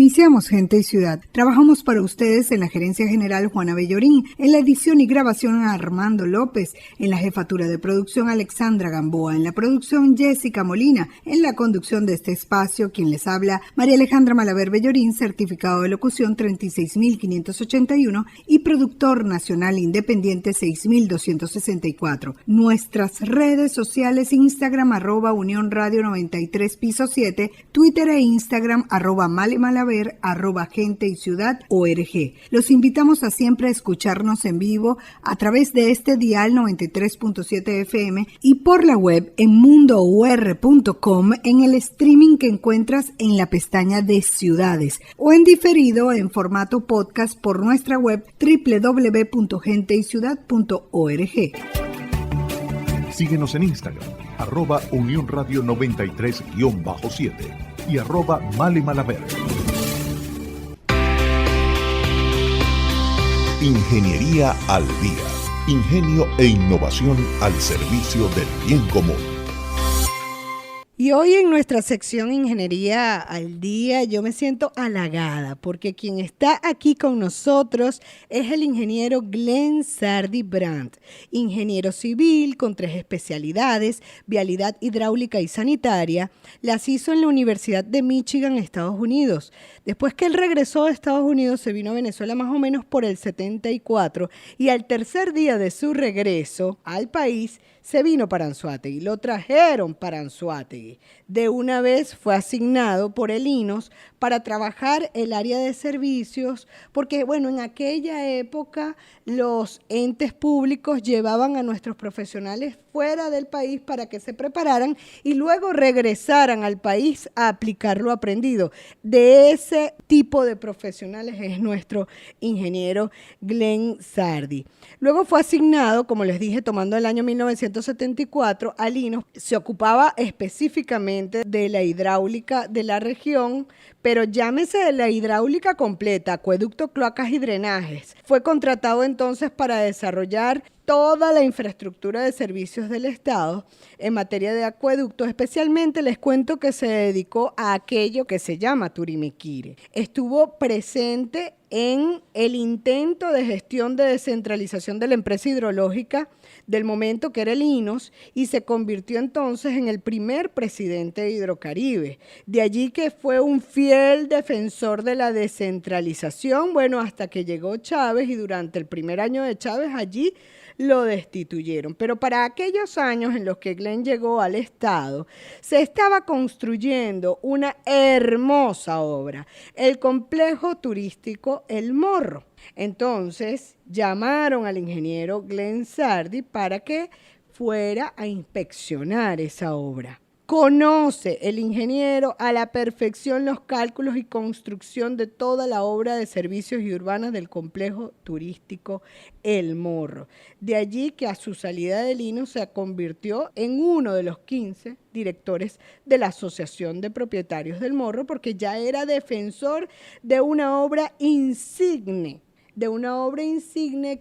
Iniciamos Gente y Ciudad. Trabajamos para ustedes en la gerencia general Juana Bellorín, en la edición y grabación Armando López, en la jefatura de producción Alexandra Gamboa, en la producción Jessica Molina, en la conducción de este espacio, quien les habla, María Alejandra Malaver Bellorín, certificado de locución 36.581 y productor nacional independiente 6.264. Nuestras redes sociales: Instagram @Unión Radio 93 piso 7, Twitter e Instagram @MaleMalaver, @Gente y Ciudad ORG. Los invitamos a siempre escucharnos en vivo a través de este dial 93.7 FM y por la web en mundour.com, en el streaming que encuentras en la pestaña de Ciudades, o en diferido en formato podcast por nuestra web www.genteyciudad.org. Síguenos en Instagram, @Unión Radio 93-7 y @MaleMalaver. Ingeniería al día. Ingenio e innovación al servicio del bien común. Y hoy en nuestra sección Ingeniería al Día yo me siento halagada porque quien está aquí con nosotros es el ingeniero Glenn Sardi Brandt, ingeniero civil con 3 especialidades, vialidad hidráulica y sanitaria. Las hizo en la Universidad de Michigan, Estados Unidos. Después que él regresó a Estados Unidos, se vino a Venezuela más o menos por el 74 y al tercer día de su regreso al país, se vino para Anzoátegui, lo trajeron para Anzoátegui. De una vez fue asignado por el INOS para trabajar el área de servicios, porque bueno, en aquella época los entes públicos llevaban a nuestros profesionales fuera del país para que se prepararan y luego regresaran al país a aplicar lo aprendido. De ese tipo de profesionales es nuestro ingeniero Glenn Sardi. Luego fue asignado, como les dije, tomando el año 1974 al INOS. Se ocupaba específicamente de la hidráulica de la región, pero llámese de la hidráulica completa, acueducto, cloacas y drenajes. Fue contratado entonces para desarrollar toda la infraestructura de servicios del Estado en materia de acueductos. Especialmente les cuento que se dedicó a aquello que se llama Turimiquire. Estuvo presente en el intento de gestión de descentralización de la empresa hidrológica del momento, que era el INOS, y se convirtió entonces en el primer presidente de Hidrocaribe. De allí que fue un fiel defensor de la descentralización, bueno, hasta que llegó Chávez, y durante el primer año de Chávez allí lo destituyeron. Pero para aquellos años en los que Glenn llegó al Estado, se estaba construyendo una hermosa obra, el complejo turístico El Morro. Entonces llamaron al ingeniero Glenn Sardi para que fuera a inspeccionar esa obra. Conoce el ingeniero a la perfección los cálculos y construcción de toda la obra de servicios y urbanas del complejo turístico El Morro. De allí que a su salida del INOS se convirtió en uno de los 15 directores de la Asociación de Propietarios del Morro, porque ya era defensor de una obra insigne,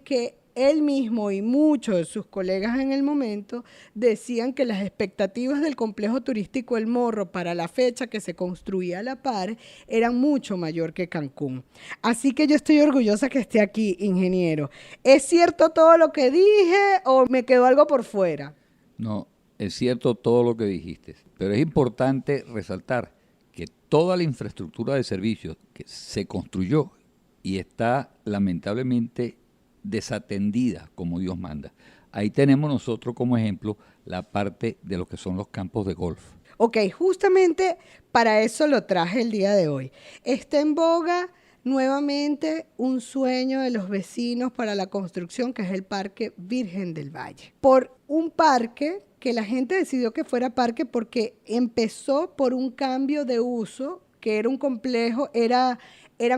que él mismo y muchos de sus colegas en el momento decían que las expectativas del complejo turístico El Morro para la fecha que se construía a la par eran mucho mayor que Cancún. Así que yo estoy orgullosa que esté aquí, ingeniero. ¿Es cierto todo lo que dije o me quedó algo por fuera? No, es cierto todo lo que dijiste, pero es importante resaltar que toda la infraestructura de servicios que se construyó y está lamentablemente desatendida como Dios manda. Ahí tenemos nosotros como ejemplo la parte de lo que son los campos de golf. Ok, justamente para eso lo traje el día de hoy. Está en boga nuevamente un sueño de los vecinos para la construcción, que es el Parque Virgen del Valle. Por un parque que la gente decidió que fuera parque porque empezó por un cambio de uso, que era un complejo, eran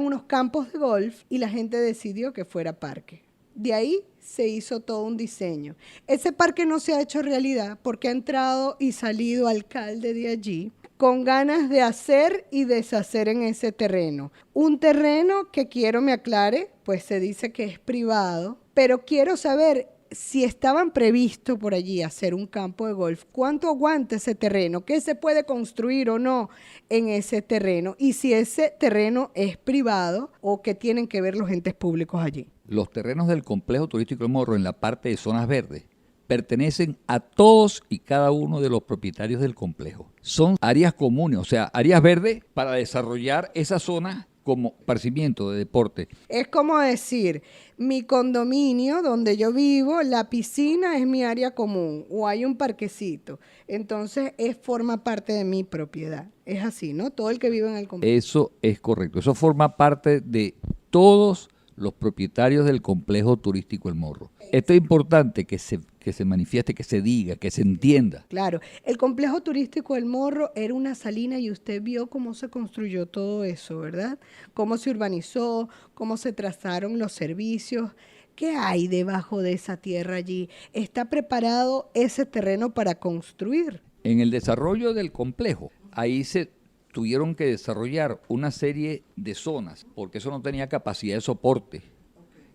unos campos de golf y la gente decidió que fuera parque. De ahí se hizo todo un diseño. Ese parque no se ha hecho realidad porque ha entrado y salido alcalde de allí con ganas de hacer y deshacer en ese terreno. Un terreno que quiero me aclare, pues se dice que es privado, pero quiero saber si estaban previsto por allí hacer un campo de golf, ¿cuánto aguanta ese terreno? ¿Qué se puede construir o no en ese terreno? Y si ese terreno es privado o qué tienen que ver los entes públicos allí. Los terrenos del complejo turístico El Morro en la parte de zonas verdes pertenecen a todos y cada uno de los propietarios del complejo. Son áreas comunes, o sea, áreas verdes para desarrollar esa zona como esparcimiento de deporte. Es como decir, mi condominio donde yo vivo, la piscina es mi área común o hay un parquecito. Entonces, forma parte de mi propiedad. Es así, ¿no? Todo el que vive en el complejo. Eso es correcto. Eso forma parte de todos los propietarios del complejo turístico El Morro. Esto es importante que se manifieste, que se diga, que se entienda. Claro, el complejo turístico El Morro era una salina y usted vio cómo se construyó todo eso, ¿verdad? Cómo se urbanizó, cómo se trazaron los servicios. ¿Qué hay debajo de esa tierra allí? ¿Está preparado ese terreno para construir? En el desarrollo del complejo, ahí se tuvieron que desarrollar una serie de zonas, porque eso no tenía capacidad de soporte.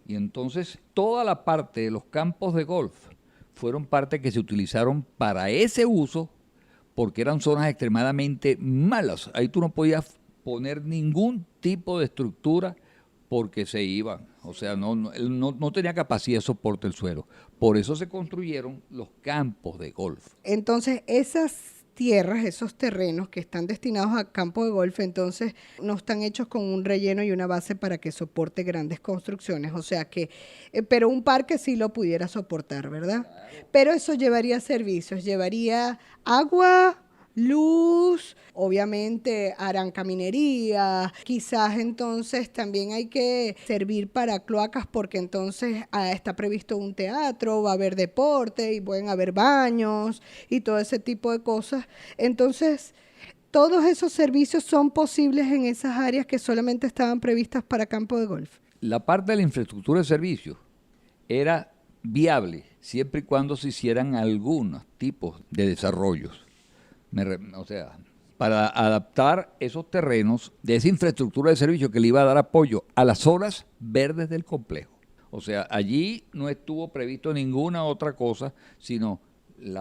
Y entonces toda la parte de los campos de golf fueron partes que se utilizaron para ese uso, porque eran zonas extremadamente malas. Ahí tú no podías poner ningún tipo de estructura porque se iban. O sea, no tenía capacidad de soporte el suelo. Por eso se construyeron los campos de golf. Entonces, esas tierras, esos terrenos que están destinados a campo de golf, entonces no están hechos con un relleno y una base para que soporte grandes construcciones. O sea que, pero un parque sí lo pudiera soportar, ¿verdad? Pero eso llevaría servicios, llevaría agua, luz, obviamente harán caminería, quizás entonces también hay que servir para cloacas porque entonces está previsto un teatro, va a haber deporte y pueden haber baños y todo ese tipo de cosas. Entonces, todos esos servicios son posibles en esas áreas que solamente estaban previstas para campo de golf. La parte de la infraestructura de servicios era viable siempre y cuando se hicieran algunos tipos de desarrollos. O sea, para adaptar esos terrenos de esa infraestructura de servicio que le iba a dar apoyo a las zonas verdes del complejo. O sea, allí no estuvo previsto ninguna otra cosa, sino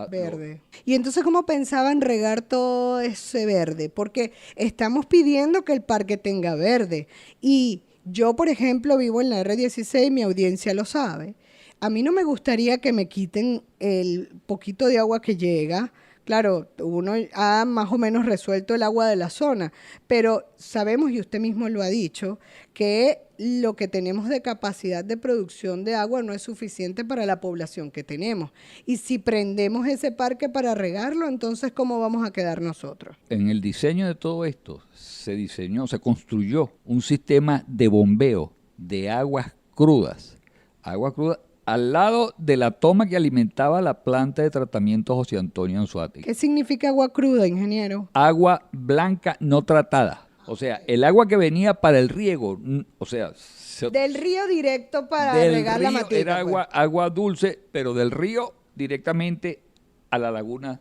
verde. Y entonces, ¿cómo pensaban regar todo ese verde? Porque estamos pidiendo que el parque tenga verde. Y yo, por ejemplo, vivo en la R16, mi audiencia lo sabe. A mí no me gustaría que me quiten el poquito de agua que llega. Claro, uno ha más o menos resuelto el agua de la zona, pero sabemos, y usted mismo lo ha dicho, que lo que tenemos de capacidad de producción de agua no es suficiente para la población que tenemos. Y si prendemos ese parque para regarlo, entonces, ¿cómo vamos a quedar nosotros? En el diseño de todo esto se construyó un sistema de bombeo de aguas crudas al lado de la toma que alimentaba la planta de tratamiento José Antonio Anzoátegui. ¿Qué significa agua cruda, ingeniero? Agua blanca no tratada. O sea, el agua que venía para el riego, o sea... Del río directo para regar la matita. Era agua dulce, pero del río directamente a la laguna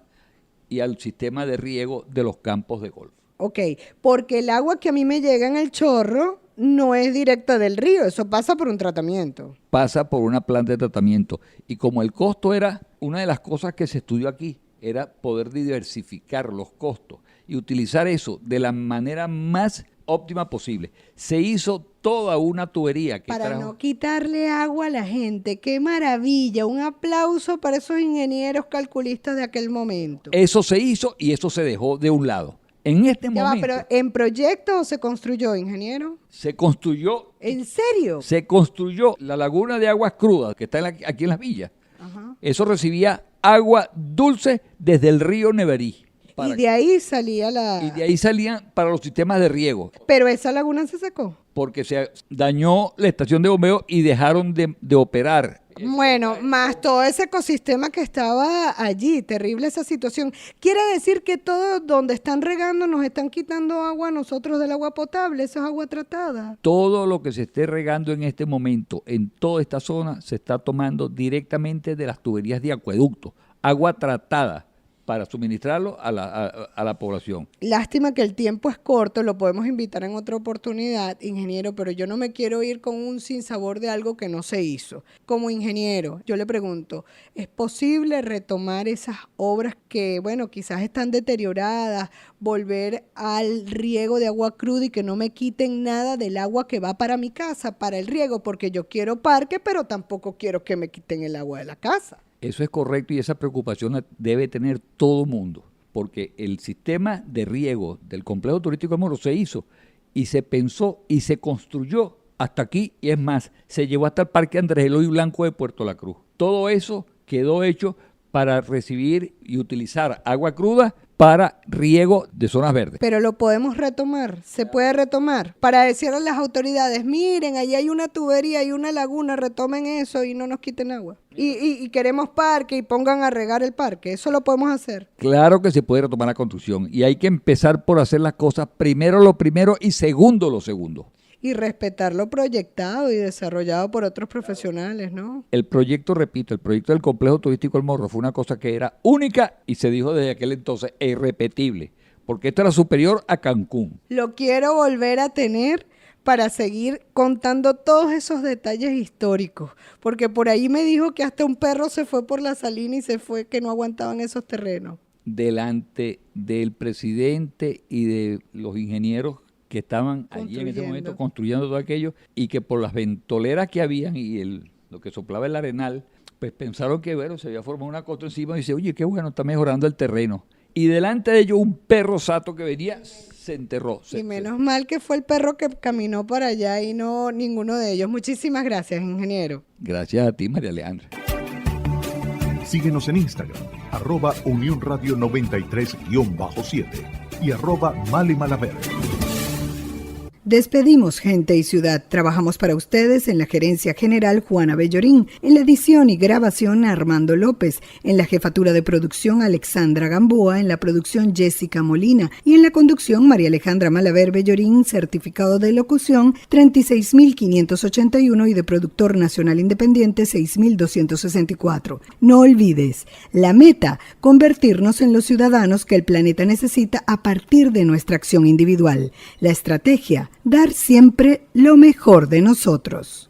y al sistema de riego de los campos de golf. Ok, porque el agua que a mí me llega en el chorro no es directa del río, eso pasa por un tratamiento. Pasa por una planta de tratamiento. Y como el costo era, una de las cosas que se estudió aquí, era poder diversificar los costos y utilizar eso de la manera más óptima posible. Se hizo toda una tubería que para no quitarle agua a la gente. ¡Qué maravilla! Un aplauso para esos ingenieros calculistas de aquel momento. Eso se hizo y eso se dejó de un lado. En este momento... pero ¿en proyecto o se construyó, ingeniero? Se construyó... ¿En serio? Se construyó la laguna de aguas crudas que está aquí en las villas. Ajá. Eso recibía agua dulce desde el río Neverí. Y de ahí salía Y de ahí salían para los sistemas de riego. Pero esa laguna se secó. Porque se dañó la estación de bombeo y dejaron de operar. Bueno, más todo ese ecosistema que estaba allí, terrible esa situación. Quiere decir que todo donde están regando nos están quitando agua a nosotros del agua potable, eso es agua tratada. Todo lo que se esté regando en este momento en toda esta zona se está tomando directamente de las tuberías de acueducto, agua tratada para suministrarlo a la población. Lástima que el tiempo es corto, lo podemos invitar en otra oportunidad, ingeniero, pero yo no me quiero ir con un sinsabor de algo que no se hizo. Como ingeniero, yo le pregunto, ¿es posible retomar esas obras que, bueno, quizás están deterioradas, volver al riego de agua cruda y que no me quiten nada del agua que va para mi casa, para el riego? Porque yo quiero parque, pero tampoco quiero que me quiten el agua de la casa. Eso es correcto y esa preocupación la debe tener todo el mundo, porque el sistema de riego del complejo turístico de Morro se hizo y se pensó y se construyó hasta aquí, y es más, se llevó hasta el Parque Andrés Eloy Blanco de Puerto La Cruz. Todo eso quedó hecho para recibir y utilizar agua cruda para riego de zonas verdes. Pero lo podemos retomar, se puede retomar, para decirle a las autoridades, miren, ahí hay una tubería, hay una laguna, retomen eso y no nos quiten agua. Y queremos parque y pongan a regar el parque, eso lo podemos hacer. Claro que se puede retomar la construcción y hay que empezar por hacer las cosas primero lo primero y segundo lo segundo. Y respetar lo proyectado y desarrollado por otros profesionales, ¿no? El proyecto, repito, el proyecto del complejo turístico El Morro fue una cosa que era única y se dijo desde aquel entonces e irrepetible, porque esto era superior a Cancún. Lo quiero volver a tener para seguir contando todos esos detalles históricos, porque por ahí me dijo que hasta un perro se fue por la salina y se fue, que no aguantaban esos terrenos. Delante del presidente y de los ingenieros que estaban allí en ese momento construyendo todo aquello, y que por las ventoleras que habían y lo que soplaba el arenal, pues pensaron que bueno, se había formado una costa encima y dice, oye, qué bueno, está mejorando el terreno. Y delante de ellos un perro sato que venía se enterró. Y menos mal que fue el perro que caminó para allá y no ninguno de ellos. Muchísimas gracias, ingeniero. Gracias a ti, María Alejandra. Síguenos en Instagram, @Unión Radio 93-7 y @Male Malaver. Despedimos Gente y Ciudad. Trabajamos para ustedes en la gerencia general Juana Bellorín, en la edición y grabación Armando López, en la jefatura de producción Alexandra Gamboa, en la producción Jessica Molina y en la conducción María Alejandra Malaver Bellorín, certificado de locución 36.581 y de productor nacional independiente 6.264. No olvides, la meta, convertirnos en los ciudadanos que el planeta necesita a partir de nuestra acción individual. La estrategia, dar siempre lo mejor de nosotros.